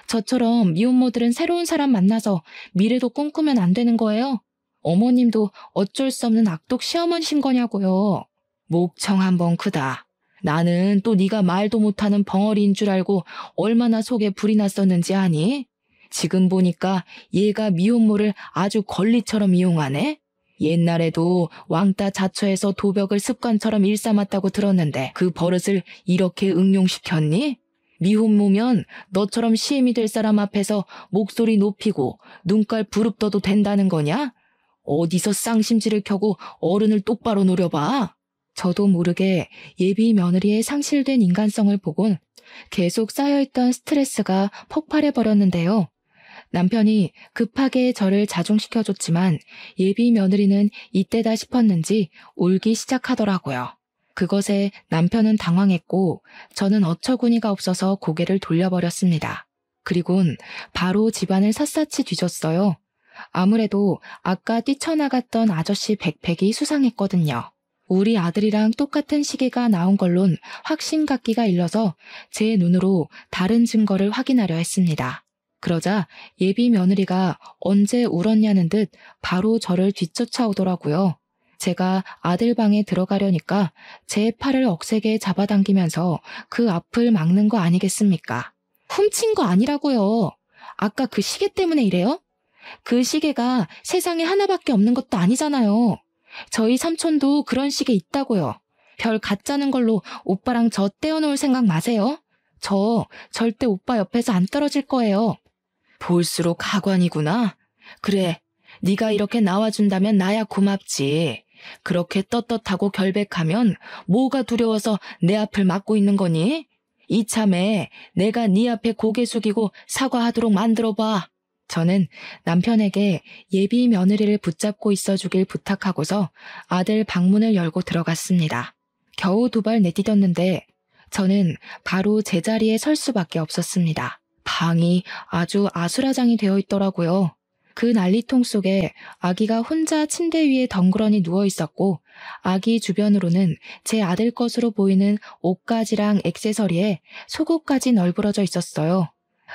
저처럼 미혼모들은 새로운 사람 만나서 미래도 꿈꾸면 안 되는 거예요? 어머님도 어쩔 수 없는 악독 시어머니신 거냐고요. 목청 한번 크다. 나는 또 네가 말도 못하는 벙어리인 줄 알고 얼마나 속에 불이 났었는지 아니? 지금 보니까 얘가 미혼모를 아주 권리처럼 이용하네? 옛날에도 왕따 자처해서 도벽을 습관처럼 일삼았다고 들었는데 그 버릇을 이렇게 응용시켰니? 미혼모면 너처럼 시엠이 될 사람 앞에서 목소리 높이고 눈깔 부릅떠도 된다는 거냐? 어디서 쌍심지를 켜고 어른을 똑바로 노려봐. 저도 모르게 예비 며느리의 상실된 인간성을 보곤 계속 쌓여있던 스트레스가 폭발해버렸는데요. 남편이 급하게 저를 자중시켜줬지만 예비 며느리는 이때다 싶었는지 울기 시작하더라고요. 그것에 남편은 당황했고 저는 어처구니가 없어서 고개를 돌려버렸습니다. 그리곤 바로 집안을 샅샅이 뒤졌어요. 아무래도 아까 뛰쳐나갔던 아저씨 백팩이 수상했거든요. 우리 아들이랑 똑같은 시계가 나온 걸론 확신 갖기가 일러서 제 눈으로 다른 증거를 확인하려 했습니다. 그러자 예비 며느리가 언제 울었냐는 듯 바로 저를 뒤쫓아오더라고요. 제가 아들 방에 들어가려니까 제 팔을 억세게 잡아당기면서 그 앞을 막는 거 아니겠습니까? 훔친 거 아니라고요. 아까 그 시계 때문에 이래요? 그 시계가 세상에 하나밖에 없는 것도 아니잖아요. 저희 삼촌도 그런 시계 있다고요. 별 가짜는 걸로 오빠랑 저 떼어놓을 생각 마세요. 저 절대 오빠 옆에서 안 떨어질 거예요. 볼수록 가관이구나. 그래, 네가 이렇게 나와준다면 나야 고맙지. 그렇게 떳떳하고 결백하면 뭐가 두려워서 내 앞을 막고 있는 거니? 이참에 내가 네 앞에 고개 숙이고 사과하도록 만들어봐. 저는 남편에게 예비 며느리를 붙잡고 있어주길 부탁하고서 아들 방문을 열고 들어갔습니다. 겨우 두 발 내디뎠는데 저는 바로 제자리에 설 수밖에 없었습니다. 방이 아주 아수라장이 되어 있더라고요. 그 난리통 속에 아기가 혼자 침대 위에 덩그러니 누워 있었고 아기 주변으로는 제 아들 것으로 보이는 옷가지랑 액세서리에 속옷까지 널브러져 있었어요.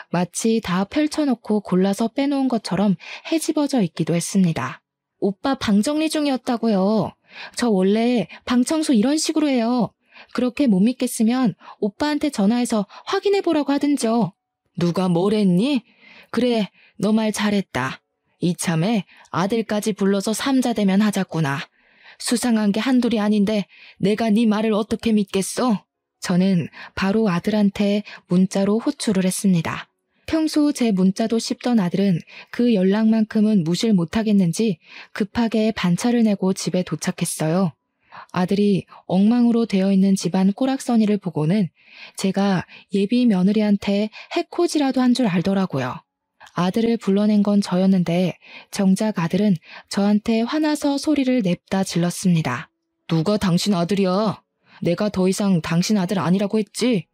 마치 다 펼쳐놓고 골라서 빼놓은 것처럼 헤집어져 있기도 했습니다. 오빠 방 정리 중이었다고요. 저 원래 방 청소 이런 식으로 해요. 그렇게 못 믿겠으면 오빠한테 전화해서 확인해보라고 하든지요. 누가 뭘 했니? 그래, 너 말 잘했다. 이참에 아들까지 불러서 삼자대면 하자꾸나. 수상한 게 한둘이 아닌데 내가 네 말을 어떻게 믿겠어? 저는 바로 아들한테 문자로 호출을 했습니다. 평소 제 문자도 씹던 아들은 그 연락만큼은 무시를 못하겠는지 급하게 반차를 내고 집에 도착했어요. 아들이 엉망으로 되어 있는 집안 꼬락서니를 보고는 제가 예비 며느리한테 해코지라도 한 줄 알더라고요. 아들을 불러낸 건 저였는데 정작 아들은 저한테 화나서 소리를 냅다 질렀습니다. 누가 당신 아들이야? 내가 더 이상 당신 아들 아니라고 했지?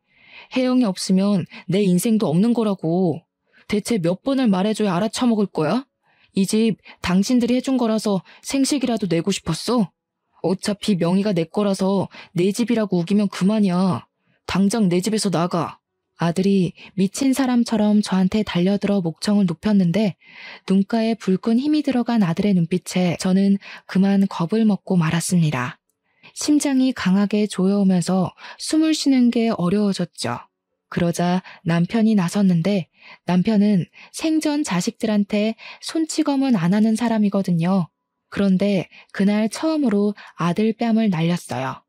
혜영이 없으면 내 인생도 없는 거라고. 대체 몇 번을 말해줘야 알아쳐먹을 거야? 이 집 당신들이 해준 거라서 생식이라도 내고 싶었어? 어차피 명의가 내 거라서 내 집이라고 우기면 그만이야. 당장 내 집에서 나가. 아들이 미친 사람처럼 저한테 달려들어 목청을 높였는데 눈가에 불끈 힘이 들어간 아들의 눈빛에 저는 그만 겁을 먹고 말았습니다. 심장이 강하게 조여오면서 숨을 쉬는 게 어려워졌죠. 그러자 남편이 나섰는데 남편은 생전 자식들한테 손찌검은 안 하는 사람이거든요. 그런데 그날 처음으로 아들 뺨을 날렸어요.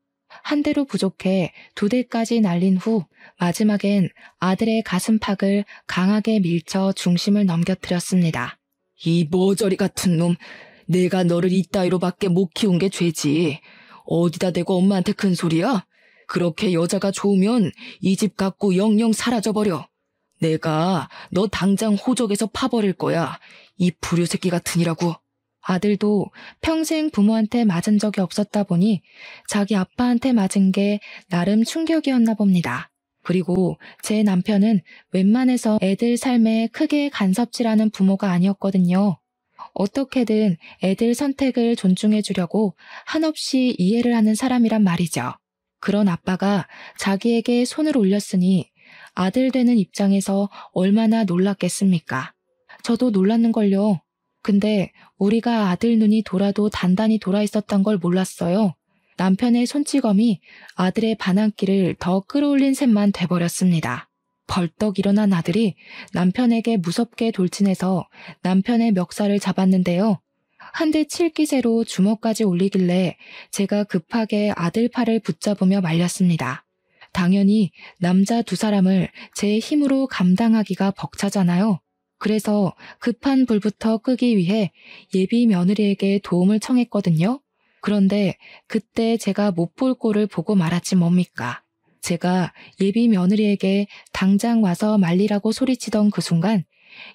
한 대로 부족해 두 대까지 날린 후 마지막엔 아들의 가슴팍을 강하게 밀쳐 중심을 넘겨뜨렸습니다. 이 모저리 같은 놈, 내가 너를 이따위로밖에 못 키운 게 죄지. 어디다 대고 엄마한테 큰 소리야? 그렇게 여자가 좋으면 이 집 갖고 영영 사라져버려. 내가 너 당장 호적에서 파버릴 거야. 이 불효 새끼 같으니라고. 아들도 평생 부모한테 맞은 적이 없었다 보니 자기 아빠한테 맞은 게 나름 충격이었나 봅니다. 그리고 제 남편은 웬만해서 애들 삶에 크게 간섭질하는 부모가 아니었거든요. 어떻게든 애들 선택을 존중해 주려고 한없이 이해를 하는 사람이란 말이죠. 그런 아빠가 자기에게 손을 올렸으니 아들 되는 입장에서 얼마나 놀랐겠습니까? 저도 놀랐는걸요. 근데 우리가 아들 눈이 돌아도 단단히 돌아 있었던 걸 몰랐어요. 남편의 손찌검이 아들의 반항기를 더 끌어올린 셈만 돼버렸습니다. 벌떡 일어난 아들이 남편에게 무섭게 돌진해서 남편의 멱살을 잡았는데요. 한 대 칠 기세로 주먹까지 올리길래 제가 급하게 아들 팔을 붙잡으며 말렸습니다. 당연히 남자 두 사람을 제 힘으로 감당하기가 벅차잖아요. 그래서 급한 불부터 끄기 위해 예비 며느리에게 도움을 청했거든요. 그런데 그때 제가 못 볼 꼴을 보고 말았지 뭡니까? 제가 예비 며느리에게 당장 와서 말리라고 소리치던 그 순간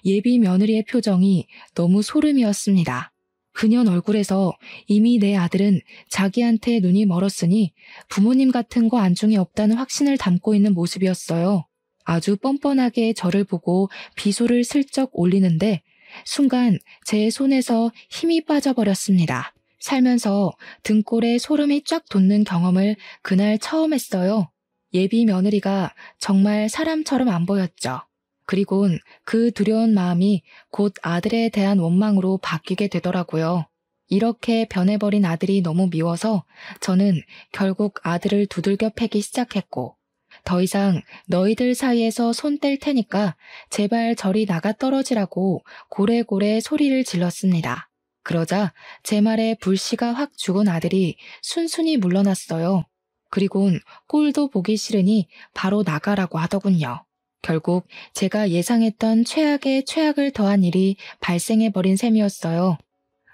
예비 며느리의 표정이 너무 소름이었습니다. 그년 얼굴에서 이미 내 아들은 자기한테 눈이 멀었으니 부모님 같은 거 안중에 없다는 확신을 담고 있는 모습이었어요. 아주 뻔뻔하게 저를 보고 비소를 슬쩍 올리는데 순간 제 손에서 힘이 빠져버렸습니다. 살면서 등골에 소름이 쫙 돋는 경험을 그날 처음 했어요. 예비 며느리가 정말 사람처럼 안 보였죠. 그리곤 그 두려운 마음이 곧 아들에 대한 원망으로 바뀌게 되더라고요. 이렇게 변해버린 아들이 너무 미워서 저는 결국 아들을 두들겨 패기 시작했고 더 이상 너희들 사이에서 손 뗄 테니까 제발 저리 나가 떨어지라고 고래고래 소리를 질렀습니다. 그러자 제 말에 불씨가 확 죽은 아들이 순순히 물러났어요. 그리곤 꼴도 보기 싫으니 바로 나가라고 하더군요. 결국 제가 예상했던 최악에 최악을 더한 일이 발생해버린 셈이었어요.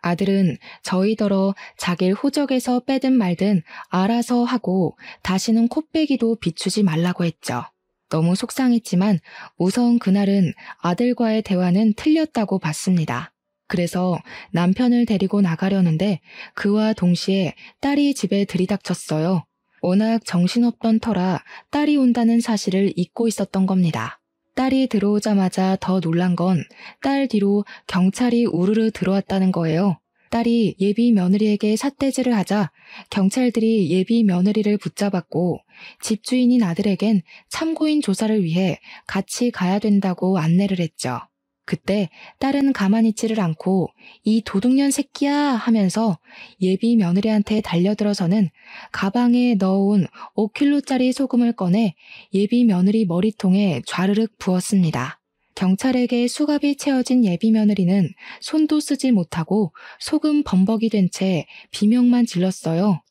아들은 저희더러 자길 호적에서 빼든 말든 알아서 하고 다시는 코빼기도 비추지 말라고 했죠. 너무 속상했지만 우선 그날은 아들과의 대화는 틀렸다고 봤습니다. 그래서 남편을 데리고 나가려는데 그와 동시에 딸이 집에 들이닥쳤어요. 워낙 정신없던 터라 딸이 온다는 사실을 잊고 있었던 겁니다. 딸이 들어오자마자 더 놀란 건 딸 뒤로 경찰이 우르르 들어왔다는 거예요. 딸이 예비 며느리에게 삿대질을 하자 경찰들이 예비 며느리를 붙잡았고 집주인인 아들에겐 참고인 조사를 위해 같이 가야 된다고 안내를 했죠. 그때 딸은 가만히 있지를 않고 이 도둑년 새끼야 하면서 예비 며느리한테 달려들어서는 가방에 넣어온 5kg짜리 소금을 꺼내 예비 며느리 머리통에 좌르륵 부었습니다. 경찰에게 수갑이 채워진 예비 며느리는 손도 쓰지 못하고 소금 범벅이 된 채 비명만 질렀어요.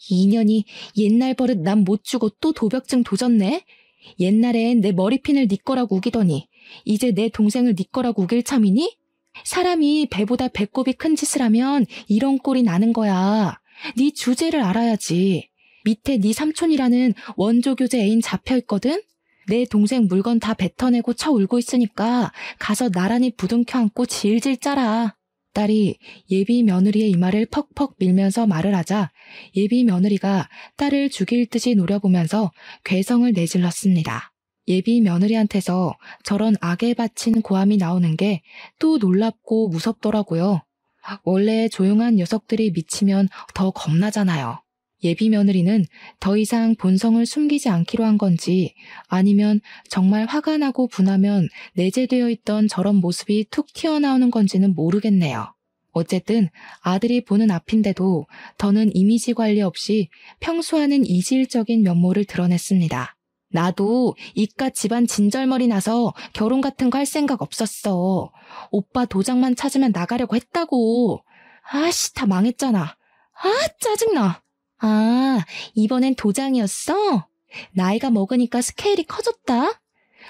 이년이 옛날 버릇 남 못 주고 또 도벽증 도졌네? 옛날엔 내 머리핀을 네 거라고 우기더니 이제 내 동생을 네 거라고 우길 참이니? 사람이 배보다 배꼽이 큰 짓을 하면 이런 꼴이 나는 거야. 네 주제를 알아야지. 밑에 네 삼촌이라는 원조교제 애인 잡혀있거든? 내 동생 물건 다 뱉어내고 쳐 울고 있으니까 가서 나란히 부둥켜 안고 질질 짜라. 딸이 예비 며느리의 이마를 퍽퍽 밀면서 말을 하자 예비 며느리가 딸을 죽일 듯이 노려보면서 괴성을 내질렀습니다. 예비 며느리한테서 저런 악에 바친 고함이 나오는 게 또 놀랍고 무섭더라고요. 원래 조용한 녀석들이 미치면 더 겁나잖아요. 예비 며느리는 더 이상 본성을 숨기지 않기로 한 건지 아니면 정말 화가 나고 분하면 내재되어 있던 저런 모습이 툭 튀어나오는 건지는 모르겠네요. 어쨌든 아들이 보는 앞인데도 더는 이미지 관리 없이 평소와는 이질적인 면모를 드러냈습니다. 나도 이깟 집안 진절머리 나서 결혼 같은 거 할 생각 없었어. 오빠 도장만 찾으면 나가려고 했다고. 아씨, 다 망했잖아. 아, 짜증나. 아, 이번엔 도장이었어? 나이가 먹으니까 스케일이 커졌다?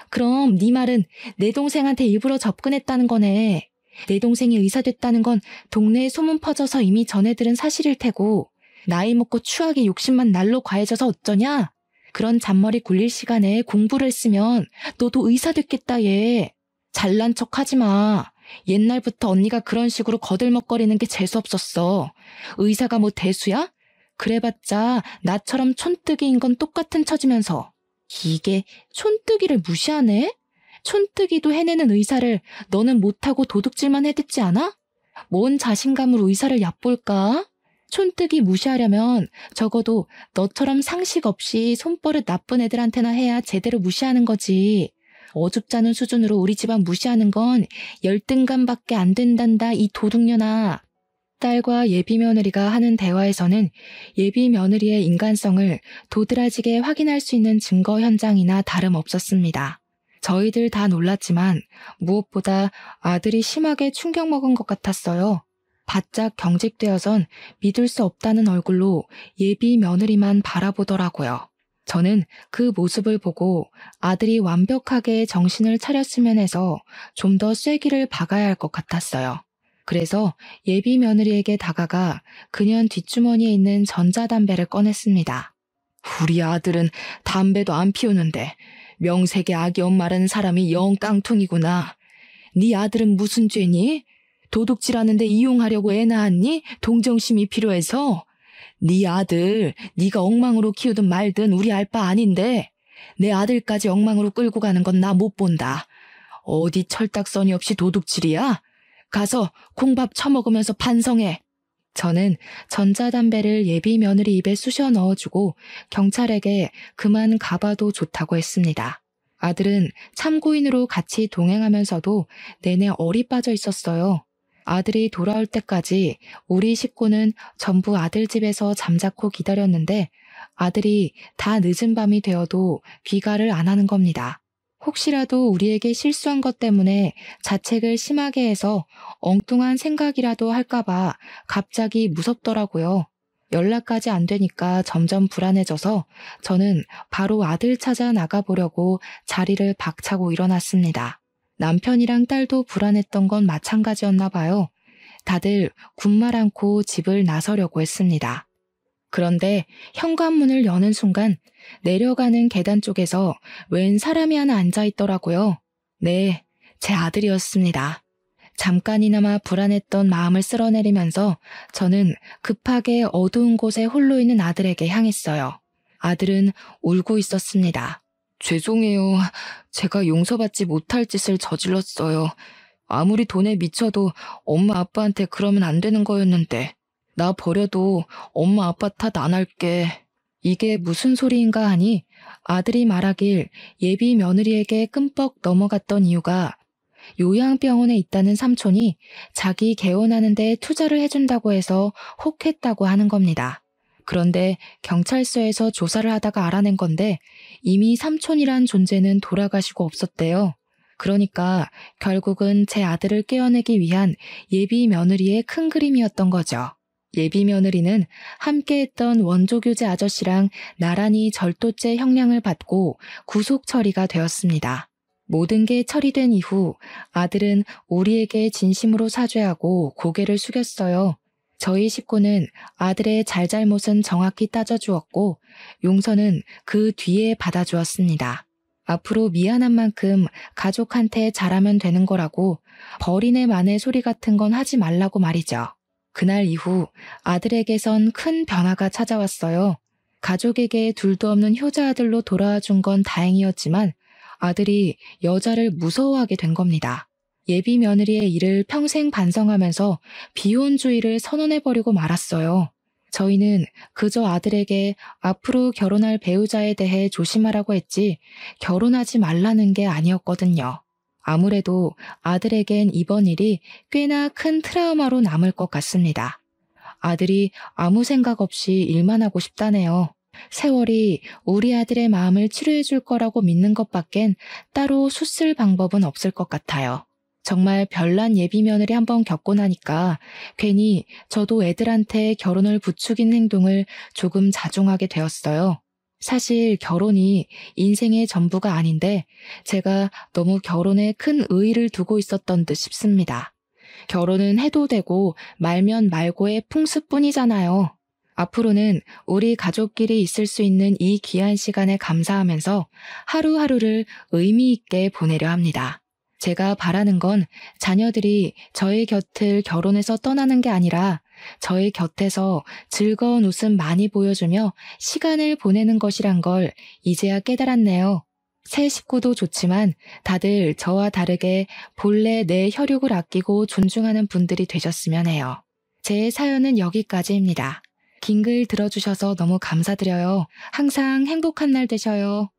그럼 네 말은 내 동생한테 일부러 접근했다는 거네. 내 동생이 의사 됐다는 건 동네에 소문 퍼져서 이미 전해들은 사실일 테고 나이 먹고 추하게 욕심만 날로 과해져서 어쩌냐? 그런 잔머리 굴릴 시간에 공부를 했으면 너도 의사 됐겠다 얘. 잘난 척 하지 마. 옛날부터 언니가 그런 식으로 거들먹거리는 게 재수없었어. 의사가 뭐 대수야? 그래봤자 나처럼 촌뜨기인 건 똑같은 처지면서. 이게 촌뜨기를 무시하네? 촌뜨기도 해내는 의사를 너는 못하고 도둑질만 해댔지 않아? 뭔 자신감으로 의사를 얕볼까? 촌뜨기 무시하려면 적어도 너처럼 상식 없이 손버릇 나쁜 애들한테나 해야 제대로 무시하는 거지. 어줍잖은 수준으로 우리 집안 무시하는 건 열등감밖에 안 된단다, 이 도둑년아. 딸과 예비 며느리가 하는 대화에서는 예비 며느리의 인간성을 도드라지게 확인할 수 있는 증거 현장이나 다름없었습니다. 저희들 다 놀랐지만 무엇보다 아들이 심하게 충격먹은 것 같았어요. 바짝 경직되어선 믿을 수 없다는 얼굴로 예비 며느리만 바라보더라고요. 저는 그 모습을 보고 아들이 완벽하게 정신을 차렸으면 해서 좀 더 쐐기를 박아야 할 것 같았어요. 그래서 예비 며느리에게 다가가 그년 뒷주머니에 있는 전자담배를 꺼냈습니다. 우리 아들은 담배도 안 피우는데 명색의 아기 엄마라는 사람이 영 깡통이구나. 네 아들은 무슨 죄니? 도둑질하는데 이용하려고 애 낳았니? 동정심이 필요해서? 네 아들 네가 엉망으로 키우든 말든 우리 알 바 아닌데 내 아들까지 엉망으로 끌고 가는 건 나 못 본다. 어디 철딱서니 없이 도둑질이야? 가서 콩밥 처먹으면서 반성해. 저는 전자담배를 예비 며느리 입에 쑤셔 넣어주고 경찰에게 그만 가봐도 좋다고 했습니다. 아들은 참고인으로 같이 동행하면서도 내내 얼이 빠져 있었어요. 아들이 돌아올 때까지 우리 식구는 전부 아들 집에서 잠자코 기다렸는데 아들이 다 늦은 밤이 되어도 귀가를 안 하는 겁니다. 혹시라도 우리에게 실수한 것 때문에 자책을 심하게 해서 엉뚱한 생각이라도 할까봐 갑자기 무섭더라고요. 연락까지 안 되니까 점점 불안해져서 저는 바로 아들 찾아 나가보려고 자리를 박차고 일어났습니다. 남편이랑 딸도 불안했던 건 마찬가지였나 봐요. 다들 군말 않고 집을 나서려고 했습니다. 그런데 현관문을 여는 순간 내려가는 계단 쪽에서 웬 사람이 하나 앉아있더라고요. 네, 제 아들이었습니다. 잠깐이나마 불안했던 마음을 쓸어내리면서 저는 급하게 어두운 곳에 홀로 있는 아들에게 향했어요. 아들은 울고 있었습니다. 죄송해요. 제가 용서받지 못할 짓을 저질렀어요. 아무리 돈에 미쳐도 엄마 아빠한테 그러면 안 되는 거였는데. 나 버려도 엄마 아빠 탓 안 할게. 이게 무슨 소리인가 하니 아들이 말하길 예비 며느리에게 끔뻑 넘어갔던 이유가 요양병원에 있다는 삼촌이 자기 개원하는 데 투자를 해준다고 해서 혹했다고 하는 겁니다. 그런데 경찰서에서 조사를 하다가 알아낸 건데 이미 삼촌이란 존재는 돌아가시고 없었대요. 그러니까 결국은 제 아들을 깨어내기 위한 예비 며느리의 큰 그림이었던 거죠. 예비 며느리는 함께했던 원조교제 아저씨랑 나란히 절도죄 형량을 받고 구속 처리가 되었습니다. 모든 게 처리된 이후 아들은 우리에게 진심으로 사죄하고 고개를 숙였어요. 저희 식구는 아들의 잘잘못은 정확히 따져주었고 용서는 그 뒤에 받아주었습니다. 앞으로 미안한 만큼 가족한테 잘하면 되는 거라고 버리네 마네 소리 같은 건 하지 말라고 말이죠. 그날 이후 아들에게선 큰 변화가 찾아왔어요. 가족에게 둘도 없는 효자 아들로 돌아와 준 건 다행이었지만 아들이 여자를 무서워하게 된 겁니다. 예비 며느리의 일을 평생 반성하면서 비혼주의를 선언해버리고 말았어요. 저희는 그저 아들에게 앞으로 결혼할 배우자에 대해 조심하라고 했지 결혼하지 말라는 게 아니었거든요. 아무래도 아들에겐 이번 일이 꽤나 큰 트라우마로 남을 것 같습니다. 아들이 아무 생각 없이 일만 하고 싶다네요. 세월이 우리 아들의 마음을 치료해 줄 거라고 믿는 것밖엔 따로 수쓸 방법은 없을 것 같아요. 정말 별난 예비 며느리 한번 겪고 나니까 괜히 저도 애들한테 결혼을 부추긴 행동을 조금 자중하게 되었어요. 사실 결혼이 인생의 전부가 아닌데 제가 너무 결혼에 큰 의의를 두고 있었던 듯 싶습니다. 결혼은 해도 되고 말면 말고의 풍습뿐이잖아요. 앞으로는 우리 가족끼리 있을 수 있는 이 귀한 시간에 감사하면서 하루하루를 의미 있게 보내려 합니다. 제가 바라는 건 자녀들이 저의 곁을 결혼해서 떠나는 게 아니라 저의 곁에서 즐거운 웃음 많이 보여주며 시간을 보내는 것이란 걸 이제야 깨달았네요. 새 식구도 좋지만 다들 저와 다르게 본래 내 혈육을 아끼고 존중하는 분들이 되셨으면 해요. 제 사연은 여기까지입니다. 긴 글 들어주셔서 너무 감사드려요. 항상 행복한 날 되셔요.